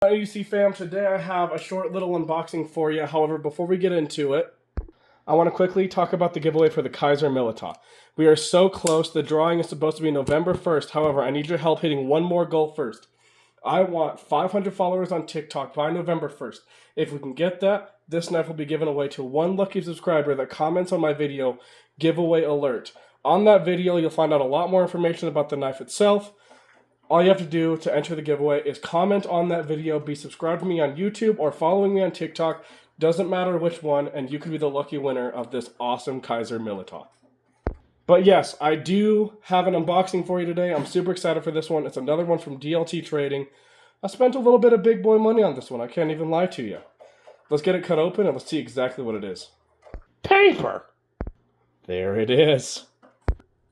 UC fam, today I have a short little unboxing for you. However, before we get into it, I want to quickly talk about the giveaway for the Kaiser Milita. We are so close. The drawing is supposed to be November 1st. However, I need your help hitting one more goal first. I want 500 followers on TikTok by November 1st. If we can get that, this knife will be given away to one lucky subscriber that comments on my video, giveaway alert. On that video, you'll find out a lot more information about the knife itself. All you have to do to enter the giveaway is comment on that video, be subscribed to me on YouTube, or following me on TikTok. Doesn't matter which one, and you could be the lucky winner of this awesome Kaiser Milita. But yes, I do have an unboxing for you today. I'm super excited for this one. It's another one from DLT Trading. I spent a little bit of big boy money on this one. I can't even lie to you. Let's get it cut open and let's see exactly what it is. Paper! There it is.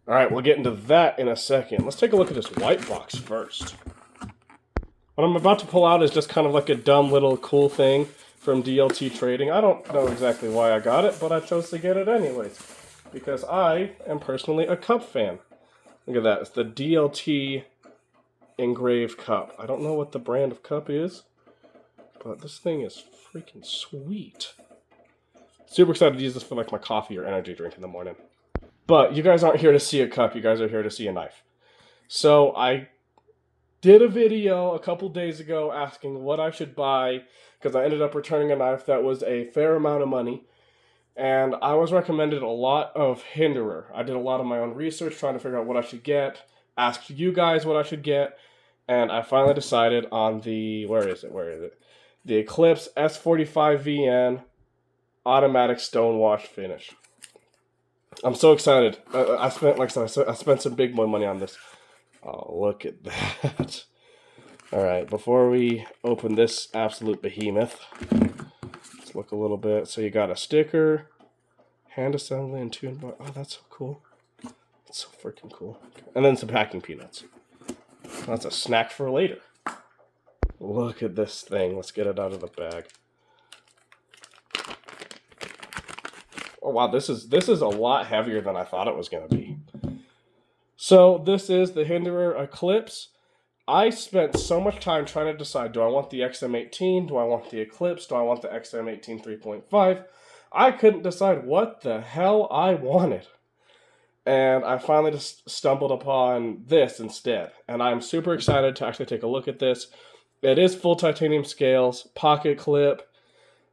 Alright, we'll get into that in a second. Let's take a look at this white box first. What I'm about to pull out is just kind of like a dumb little cool thing from DLT Trading. I don't know exactly why I got it, but I chose to get it anyways. Because I am personally a cup fan. Look at that. It's the DLT engraved cup. I don't know what the brand of cup is, but this thing is freaking sweet. Super excited to use this for like my coffee or energy drink in the morning. But you guys aren't here to see a cup, you guys are here to see a knife. So I did a video a couple days ago asking what I should buy, because I ended up returning a knife that was a fair amount of money. And I was recommended a lot of Hinderer. I did a lot of my own research trying to figure out what I should get, asked you guys what I should get, and I finally decided on the, where is it? The Eclipse S45VN automatic stonewash finish. I'm so excited. I spent some big boy money on this. Oh, look at that. All right, before we open this absolute behemoth, let's look a little bit. So you got a sticker, hand assembly, and two. Oh, that's so cool. That's so freaking cool. And then some packing peanuts. That's a snack for later. Look at this thing. Let's get it out of the bag. Oh wow, this is a lot heavier than I thought it was going to be. So this is the Hinderer Eclipse. I spent so much time trying to decide, do I want the XM18? Do I want the Eclipse? Do I want the XM18 3.5? I couldn't decide what the hell I wanted. And I finally just stumbled upon this instead. And I'm super excited to actually take a look at this. It is full titanium scales, pocket clip.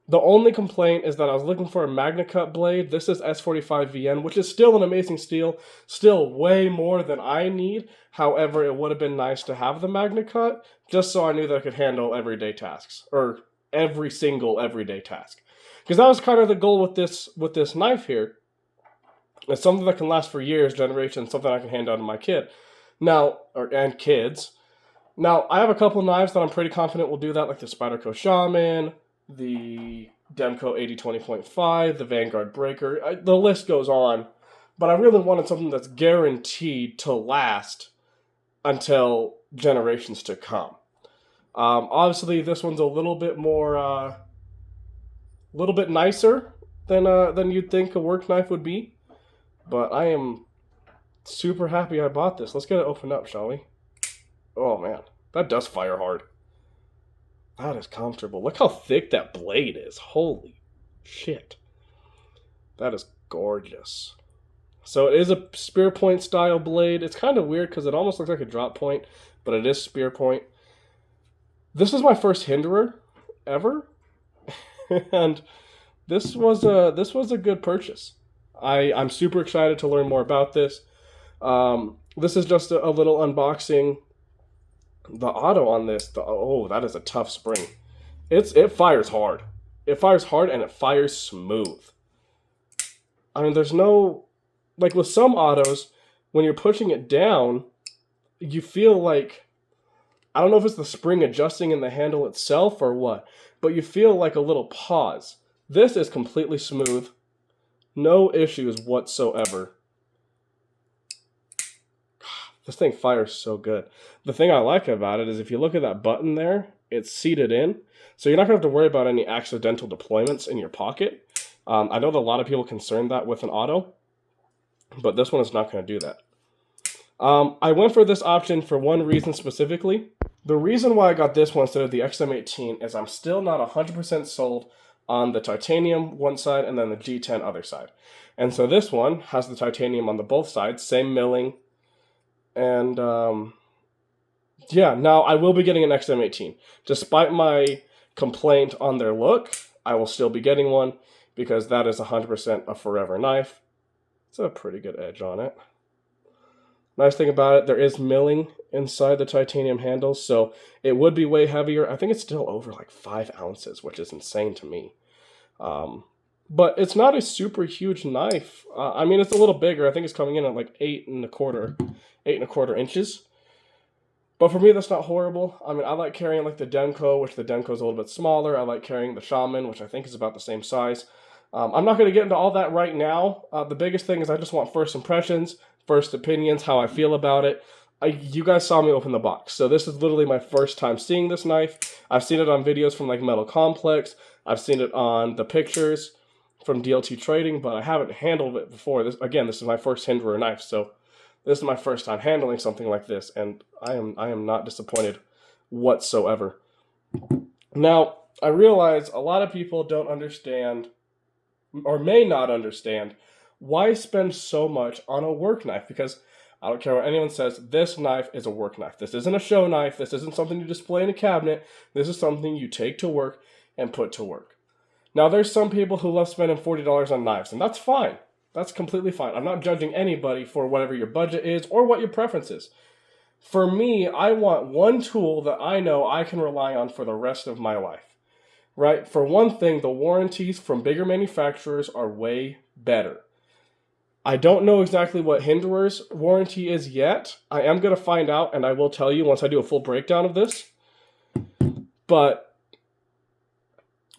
The only complaint is that I was looking for a Magna Cut blade. This is S45VN, which is still an amazing steel, still way more than I need. However, it would have been nice to have the Magna Cut, just so I knew that I could handle everyday tasks, or every single everyday task. Because that was kind of the goal with this knife here. It's something that can last for years, generations, something I can hand down to my kid. Now, and kids. Now, I have a couple knives that I'm pretty confident will do that, like the Spyderco Shaman, the Demco 8020.5, the Vanguard Breaker. The list goes on, but I really wanted something that's guaranteed to last until generations to come. Obviously, this one's a little bit more, little bit nicer than you'd think a work knife would be, but I am super happy I bought this. Let's get it opened up, shall we? Oh man, that does fire hard. That is comfortable. Look how thick that blade is. Holy shit. That is gorgeous. So it is a spear point style blade. It's kind of weird because it almost looks like a drop point, but it is spear point. This is my first Hinderer ever. And this was a good purchase. I'm super excited to learn more about this. This is just a little unboxing. The auto on this, oh, that is a tough spring. It fires hard. It fires hard and it fires smooth. I mean, there's no, like with some autos, when you're pushing it down, you feel like, I don't know if it's the spring adjusting in the handle itself or what, but you feel like a little pause. This is completely smooth. No issues whatsoever. This thing fires so good. The thing I like about it is if you look at that button there, it's seated in. So you're not going to have to worry about any accidental deployments in your pocket. I know that a lot of people concern that with an auto, but this one is not going to do that. I went for this option for one reason specifically. The reason why I got this one instead of the XM18 is I'm still not 100% sold on the titanium one side and then the G10 other side. And so this one has the titanium on the both sides, same milling. And yeah, now I will be getting an XM18. Despite my complaint on their look, I will still be getting one because that is 100% a forever knife. It's a pretty good edge on it. Nice thing about it, there is milling inside the titanium handles, so it would be way heavier. I think it's still over like 5 ounces, which is insane to me. But it's not a super huge knife. I mean, it's a little bigger. I think it's coming in at like 8.25 inches. But for me, that's not horrible. I mean, I like carrying like the Demko, which the Demko is a little bit smaller. I like carrying the Shaman, which I think is about the same size. I'm not going to get into all that right now. The biggest thing is I just want first impressions, first opinions, how I feel about it. You guys saw me open the box, so this is literally my first time seeing this knife. I've seen it on videos from like Metal Complex. I've seen it on the pictures from DLT Trading, but I haven't handled it before. This is my first Hinderer knife, so this is my first time handling something like this, and I am not disappointed whatsoever. Now, I realize a lot of people don't understand, or may not understand, why spend so much on a work knife, because I don't care what anyone says, this knife is a work knife. This isn't a show knife. This isn't something you display in a cabinet. This is something you take to work and put to work. Now, there's some people who love spending $40 on knives, and that's fine. That's completely fine. I'm not judging anybody for whatever your budget is or what your preference is. For me, I want one tool that I know I can rely on for the rest of my life. Right? For one thing, the warranties from bigger manufacturers are way better. I don't know exactly what Hinderer's warranty is yet. I am going to find out, and I will tell you once I do a full breakdown of this. But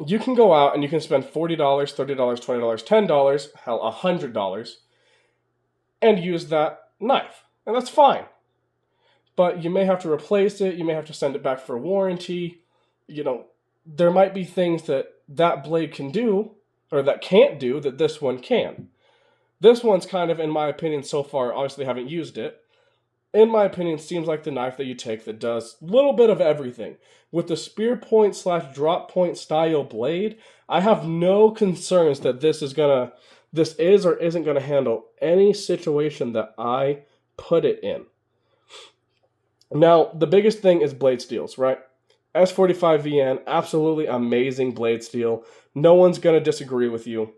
you can go out and you can spend $40, $30, $20, $10, hell, $100, and use that knife. And that's fine. But you may have to replace it. You may have to send it back for warranty. You know, there might be things that that blade can do, or that can't do, that this one can. This one's kind of, in my opinion, so far, obviously haven't used it, in my opinion, seems like the knife that you take that does a little bit of everything. With the spear point / drop point style blade, I have no concerns that this is or isn't gonna handle any situation that I put it in. Now, the biggest thing is blade steels, right? S45VN, absolutely amazing blade steel. No one's gonna disagree with you.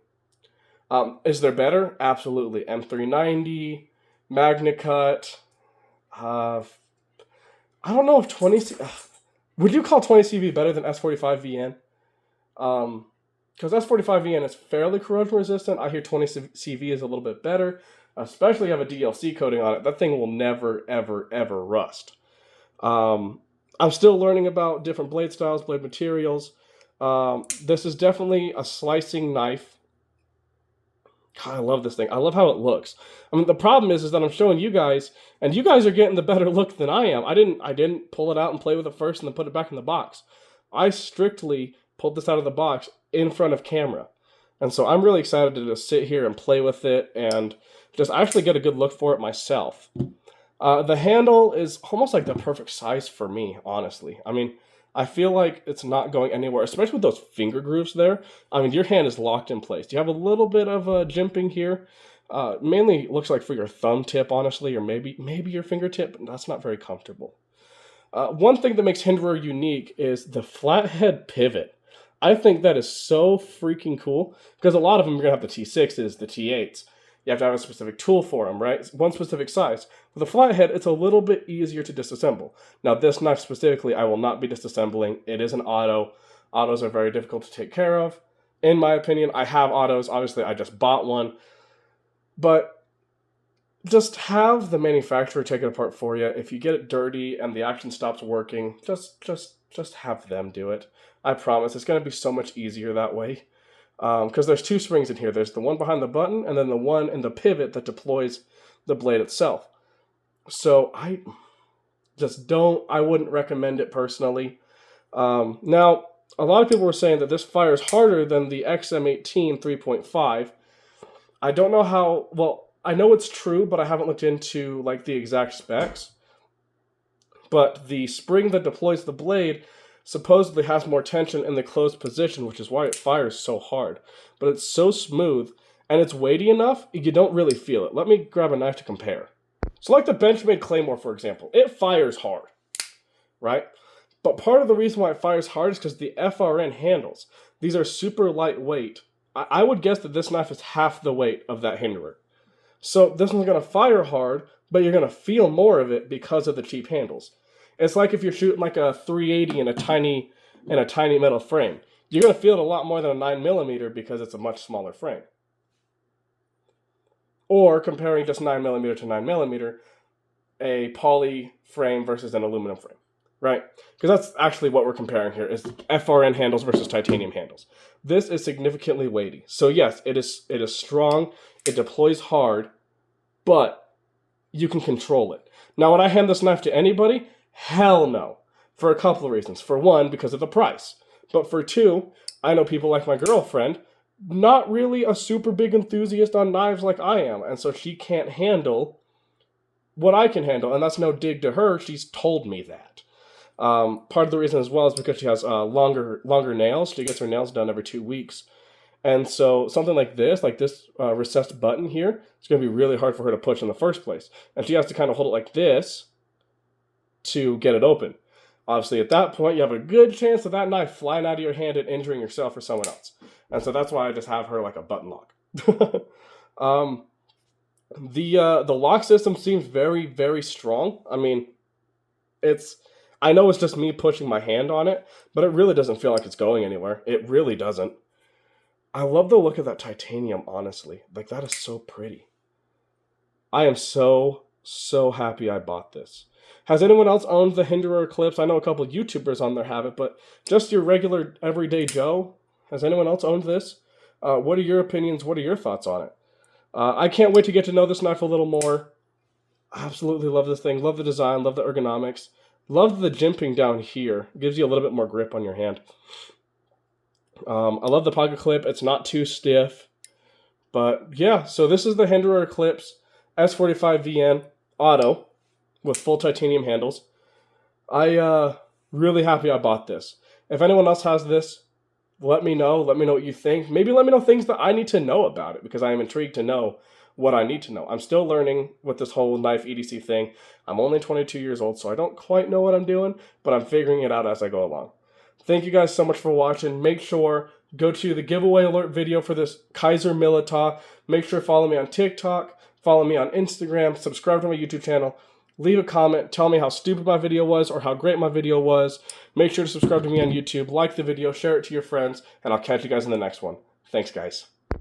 Is there better? Absolutely. M390, MagnaCut. I don't know if 20... would you call 20CV better than S45VN? Because S45VN is fairly corrosion resistant. I hear 20CV is a little bit better, especially if you have a DLC coating on it. That thing will never, ever, ever rust. I'm still learning about different blade styles, blade materials. This is definitely a slicing knife. God, I love this thing. I love how it looks. I mean, the problem is that I'm showing you guys, and you guys are getting the better look than I am. I didn't pull it out and play with it first and then put it back in the box. I strictly pulled this out of the box in front of camera. And so I'm really excited to just sit here and play with it and just actually get a good look for it myself. The handle is almost like the perfect size for me, honestly. I mean, I feel like it's not going anywhere, especially with those finger grooves there. I mean, your hand is locked in place. You have a little bit of jimping here. Mainly looks like for your thumb tip, honestly, or maybe your fingertip. That's not very comfortable. One thing that makes Hinderer unique is the flathead pivot. I think that is so freaking cool because a lot of them are going to have the T6s, the T8s. You have to have a specific tool for them, right? One specific size. With a flathead, it's a little bit easier to disassemble. Now, this knife specifically, I will not be disassembling. It is an auto. Autos are very difficult to take care of. In my opinion, I have autos. Obviously, I just bought one. But just have the manufacturer take it apart for you. If you get it dirty and the action stops working, just have them do it. I promise it's going to be so much easier that way. Because there's two springs in here. There's the one behind the button and then the one in the pivot that deploys the blade itself. So I wouldn't recommend it personally. Now, a lot of people were saying that this fires harder than the XM18 3.5. I don't know how, well, I know it's true, but I haven't looked into like the exact specs. but the spring that deploys the blade supposedly has more tension in the closed position, which is why it fires so hard. But it's so smooth, and it's weighty enough, you don't really feel it. Let me grab a knife to compare. So like the Benchmade Claymore, for example, it fires hard, right? But part of the reason why it fires hard is because the FRN handles. These are super lightweight. I would guess that this knife is half the weight of that Hinderer. So this one's going to fire hard, but you're going to feel more of it because of the cheap handles. It's like if you're shooting like a 380 in a tiny metal frame. You're going to feel it a lot more than a 9mm because it's a much smaller frame. Or comparing just 9mm to 9mm, a poly frame versus an aluminum frame, right? Because that's actually what we're comparing here, is FRN handles versus titanium handles. This is significantly weighty. So yes, it is strong, it deploys hard, but you can control it. Now, would I hand this knife to anybody? Hell no. For a couple of reasons. For one, because of the price. But for two, I know people like my girlfriend, not really a super big enthusiast on knives like I am, and so she can't handle what I can handle, and that's no dig to her. She's told me that. Part of the reason as well is because she has longer nails. She gets her nails done every 2 weeks. And so something like this recessed button here, it's going to be really hard for her to push in the first place. And she has to kind of hold it like this to get it open. Obviously, at that point, you have a good chance of that knife flying out of your hand and injuring yourself or someone else. And so that's why I just have her like a button lock. The lock system seems very, very strong. I mean, I know it's just me pushing my hand on it, but it really doesn't feel like it's going anywhere. It really doesn't. I love the look of that titanium, honestly. Like, that is so pretty. I am so happy I bought this. Has anyone else owned the Hinderer Eclipse? I know a couple of YouTubers on there have it, but just your regular, everyday Joe, has anyone else owned this? What are your opinions? What are your thoughts on it? I can't wait to get to know this knife a little more. I absolutely love this thing. Love the design. Love the ergonomics. Love the jimping down here. Gives you a little bit more grip on your hand. I love the pocket clip. It's not too stiff. But yeah, so this is the Hinderer Eclipse S45VN Auto with full titanium handles. Really happy I bought this. If anyone else has this, let me know. Let me know what you think. Maybe let me know things that I need to know about it, because I am intrigued to know what I need to know. I'm still learning with this whole knife EDC thing. I'm only 22 years old, so I don't quite know what I'm doing, but I'm figuring it out as I go along. Thank you guys so much for watching. Make sure, go to the giveaway alert video for this Kaiser Milita. Make sure to follow me on TikTok, follow me on Instagram, subscribe to my YouTube channel. Leave a comment, tell me how stupid my video was or how great my video was. Make sure to subscribe to me on YouTube, like the video, share it to your friends, and I'll catch you guys in the next one. Thanks, guys.